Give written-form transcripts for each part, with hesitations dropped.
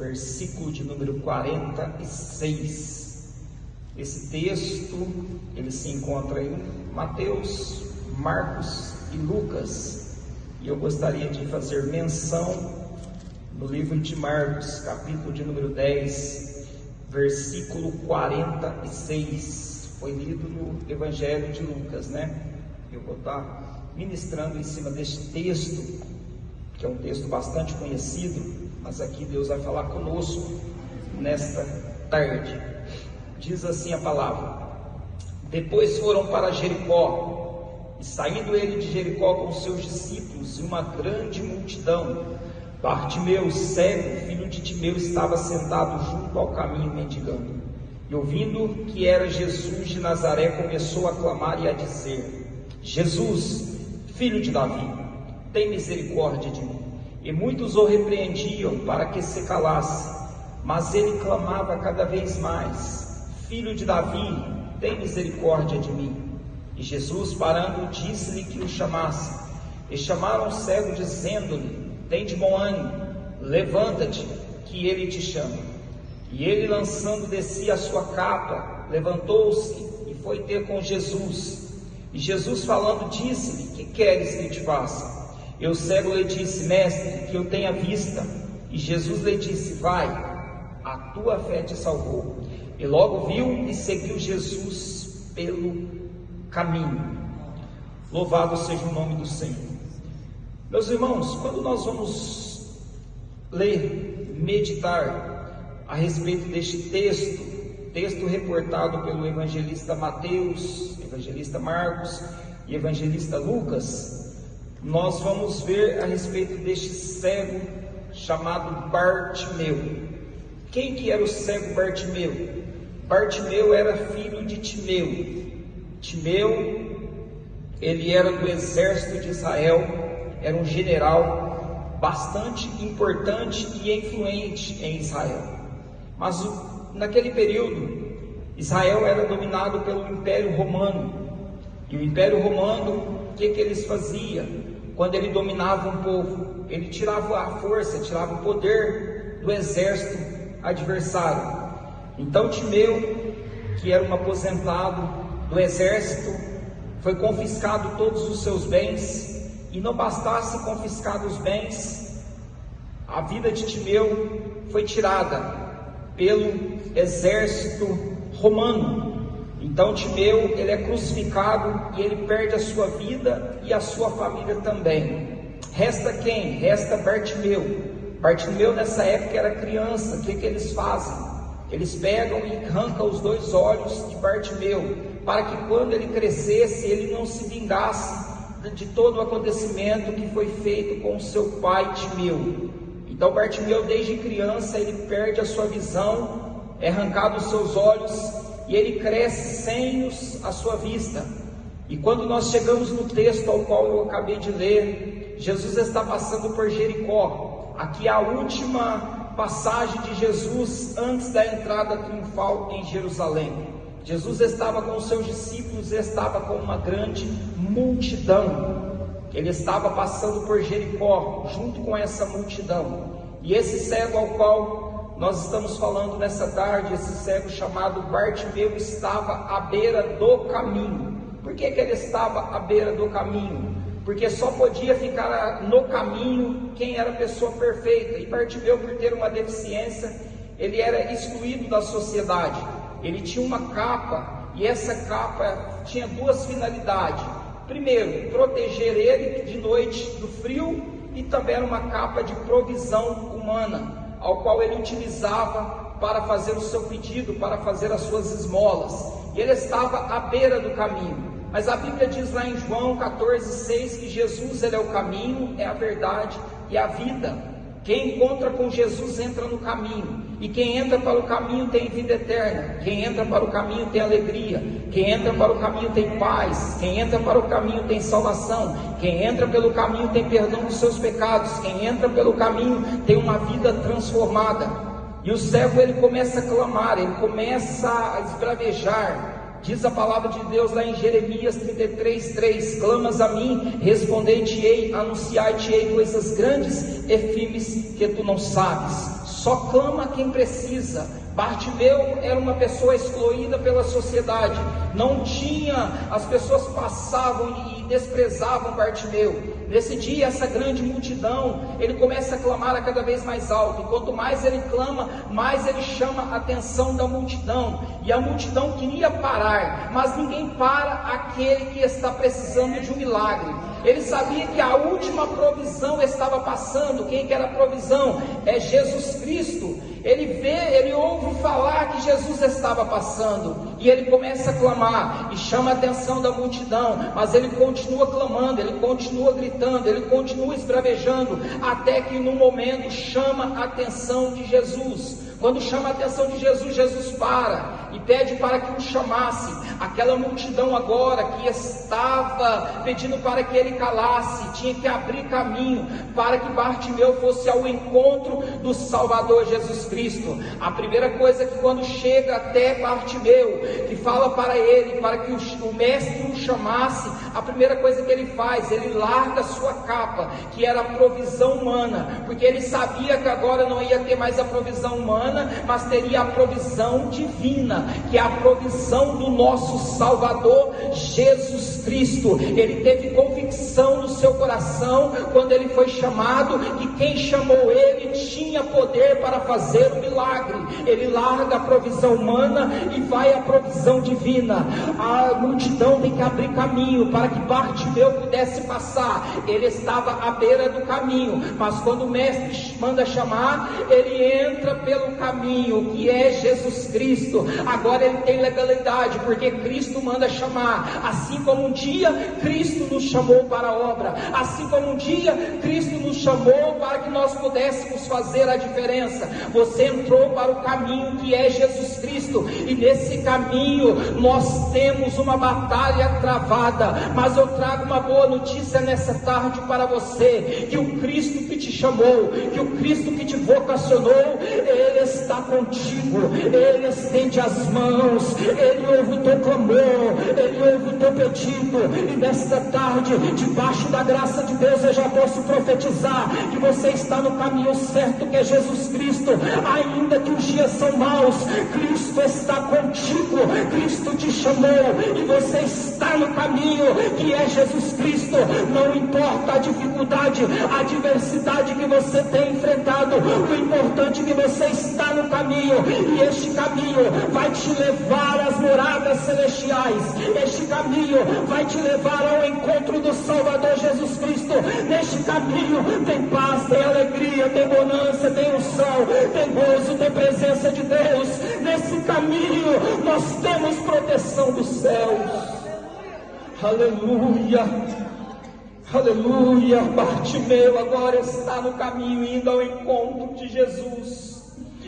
versículo de número 46. Esse texto, ele se encontra em Mateus, Marcos e Lucas, e eu gostaria de fazer menção no livro de Marcos, capítulo de número 10, versículo 46, foi lido no Evangelho de Lucas, né? Eu vou estar ministrando em cima deste texto, que é um texto bastante conhecido, mas aqui Deus vai falar conosco nesta tarde. Diz assim a palavra: depois foram para Jericó, e saindo ele de Jericó com seus discípulos e uma grande multidão, Bartimeu, cego, filho de Timeu, estava sentado junto ao caminho mendigando. E ouvindo que era Jesus de Nazaré, começou a clamar e a dizer: Jesus, filho de Davi, tem misericórdia de mim. E muitos o repreendiam para que se calasse, mas ele clamava cada vez mais: Filho de Davi, tem misericórdia de mim. E Jesus, parando, disse-lhe que o chamasse. E chamaram o cego, dizendo-lhe: Tem de bom ânimo, levanta-te, que ele te chama. E ele, lançando de si a sua capa, levantou-se e foi ter com Jesus. E Jesus, falando, disse-lhe: Que queres que te faça? E o cego lhe disse: Mestre, que eu tenha vista. E Jesus lhe disse: Vai, a tua fé te salvou. E logo viu e seguiu Jesus pelo caminho. Louvado seja o nome do Senhor. Meus irmãos, quando nós vamos ler, meditar a respeito deste texto reportado pelo evangelista Mateus, evangelista Marcos e evangelista Lucas, nós vamos ver a respeito deste cego chamado Bartimeu. Quem que era o cego Bartimeu? Bartimeu era filho de Timeu. Timeu, ele era do exército de Israel, era um general bastante importante e influente em Israel. Mas naquele período, Israel era dominado pelo Império Romano. E o Império Romano, o que eles faziam? Quando ele dominava um povo, ele tirava a força, tirava o poder do exército adversário. Então Timeu, que era um aposentado do exército, foi confiscado todos os seus bens. E não bastasse confiscar os bens, a vida de Timeu foi tirada pelo exército romano. Então Timeu, ele é crucificado e ele perde a sua vida e a sua família também. Resta quem? Resta Bartimeu. Bartimeu nessa época era criança. O que eles fazem? Eles pegam e arrancam os dois olhos de Bartimeu, para que quando ele crescesse, ele não se vingasse de todo o acontecimento que foi feito com seu pai Timeu. Então Bartimeu, desde criança, ele perde a sua visão, é arrancado os seus olhos e ele cresce sem a sua vista. E quando nós chegamos no texto ao qual eu acabei de ler, Jesus está passando por Jericó. Aqui é a última passagem de Jesus antes da entrada triunfal em Jerusalém. Jesus estava com os seus discípulos, estava com uma grande multidão. Ele estava passando por Jericó, junto com essa multidão. E esse cego ao qual nós estamos falando nessa tarde, esse cego chamado Bartimeu, estava à beira do caminho. Por que ele estava à beira do caminho? Porque só podia ficar no caminho quem era a pessoa perfeita. E Bartimeu, por ter uma deficiência, ele era excluído da sociedade. Ele tinha uma capa, e essa capa tinha duas finalidades. Primeiro, proteger ele de noite do frio, e também era uma capa de provisão humana, ao qual ele utilizava para fazer o seu pedido, para fazer as suas esmolas. E ele estava à beira do caminho. Mas a Bíblia diz lá em João 14,6 que Jesus, ele é o caminho, é a verdade e a vida. Quem encontra com Jesus entra no caminho, e quem entra para o caminho tem vida eterna. Quem entra para o caminho tem alegria. Quem entra para o caminho tem paz. Quem entra para o caminho tem salvação. Quem entra pelo caminho tem perdão dos seus pecados. Quem entra pelo caminho tem uma vida transformada. E o cego, ele começa a clamar, ele começa a esbravejar. Diz a palavra de Deus lá em Jeremias 33:3: clamas a mim, respondei-te-ei, anunciai-te-ei coisas grandes e firmes que tu não sabes. só clama quem precisa. Bartimeu era uma pessoa excluída pela sociedade, não tinha, as pessoas passavam e desprezavam Bartimeu. Nesse dia, essa grande multidão, ele começa a clamar a cada vez mais alto, e quanto mais ele clama, mais ele chama a atenção da multidão, e a multidão queria parar, mas ninguém para aquele que está precisando de um milagre. Ele sabia que a última provisão estava passando. Quem que era a provisão? É Jesus Cristo. Ele ouve falar que Jesus estava passando, e ele começa a clamar, e chama a atenção da multidão, mas ele continua clamando, ele continua gritando, ele continua esbravejando, até que num momento chama a atenção de Jesus. Quando chama a atenção de Jesus, Jesus para e pede para que o chamasse. Aquela multidão agora que estava pedindo para que ele calasse, tinha que abrir caminho para que Bartimeu fosse ao encontro do Salvador Jesus Cristo. A primeira coisa que quando chega até Bartimeu, que fala para ele, para que o mestre o chamasse, a primeira coisa que ele faz, ele larga a sua capa, que era a provisão humana, porque ele sabia que agora não ia ter mais a provisão humana, mas teria a provisão divina, que é a provisão do nosso Salvador Jesus Cristo. Ele teve convicção no seu coração, quando ele foi chamado, que quem chamou ele tinha poder para fazer o milagre. Ele larga a provisão humana e vai à provisão divina. A multidão tem que abrir caminho para que Bartimeu pudesse passar. Ele estava à beira do caminho, mas quando o mestre manda chamar, ele entra pelo caminho que é Jesus Cristo. Agora ele tem legalidade, porque Cristo manda chamar. Assim como um dia Cristo nos chamou para a obra, assim como um dia Cristo nos chamou para que nós pudéssemos fazer a diferença. Você entrou para o caminho que é Jesus Cristo, e nesse caminho nós temos uma batalha travada, mas eu trago uma boa notícia nessa tarde para você, que o Cristo que te chamou, que o Cristo que te vocacionou, Ele está contigo, Ele estende as mãos, Ele ouve o teu clamor, Ele ouve o teu pedido, e nesta tarde, debaixo da graça de Deus, eu já posso profetizar que você está no caminho certo, que é Jesus Cristo. Ainda que os dias são maus, Cristo está contigo, Cristo te chamou, e você está no caminho que é Jesus Cristo. Não importa a dificuldade, a adversidade que você tem enfrentado, o importante é que você está no caminho, e este caminho vai te levar às moradas celestiais. Este caminho vai te levar ao encontro do Salvador Jesus Cristo. Neste caminho tem paz, tem alegria, tem bonança, tem unção, tem gozo, tem presença de Deus. Nesse caminho nós temos proteção dos céus. Aleluia, aleluia. Bartimeu agora está no caminho, indo ao encontro de Jesus,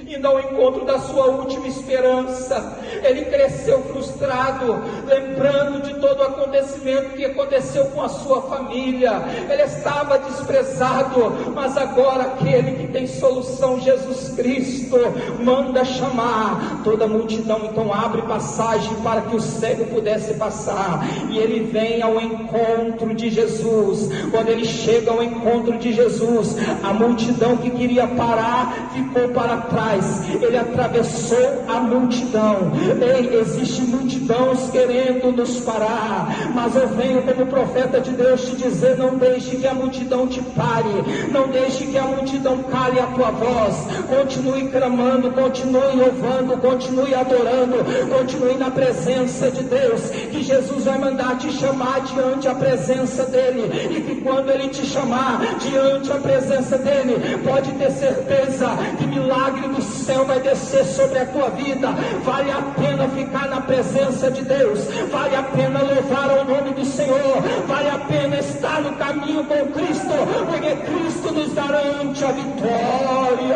indo ao encontro da sua última esperança. Ele cresceu frustrado, lembrando de todo o acontecimento que aconteceu com a sua família. Ele estava desprezado, mas agora aquele que tem solução, Jesus Cristo, manda chamar toda a multidão. Então abre passagem para que o cego pudesse passar, e ele vem ao encontro de Jesus. Quando ele chega ao encontro de Jesus, a multidão que queria parar ficou para trás. Ele atravessou a multidão. Ei, existe multidões querendo nos parar, mas eu venho como profeta de Deus te dizer: não deixe que a multidão te pare, não deixe que a multidão cale a tua voz. Continue clamando, continue louvando, continue adorando, continue na presença de Deus, que Jesus vai mandar te chamar diante a presença dele, e que quando ele te chamar diante a presença dele, pode ter certeza que milagre do céu vai descer sobre a tua vida. Vale a pena ficar na presença de Deus, vale a pena louvar ao nome do Senhor, vale a pena estar no caminho com Cristo, porque Cristo nos garante a vitória.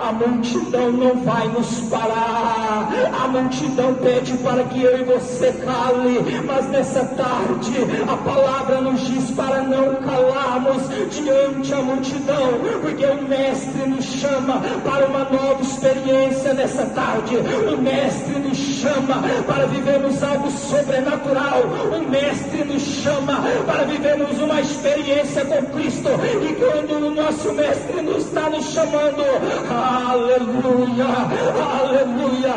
A multidão não vai nos parar, a multidão pede para que eu e você cale, mas nessa tarde a palavra nos diz para não calarmos diante a multidão, porque o Mestre nos chama para uma nova experiência nessa tarde. O Mestre nos chama para vivermos algo sobrenatural. O Mestre nos chama para vivermos uma experiência com Cristo. E quando o nosso Mestre nos está nos chamando, aleluia, aleluia,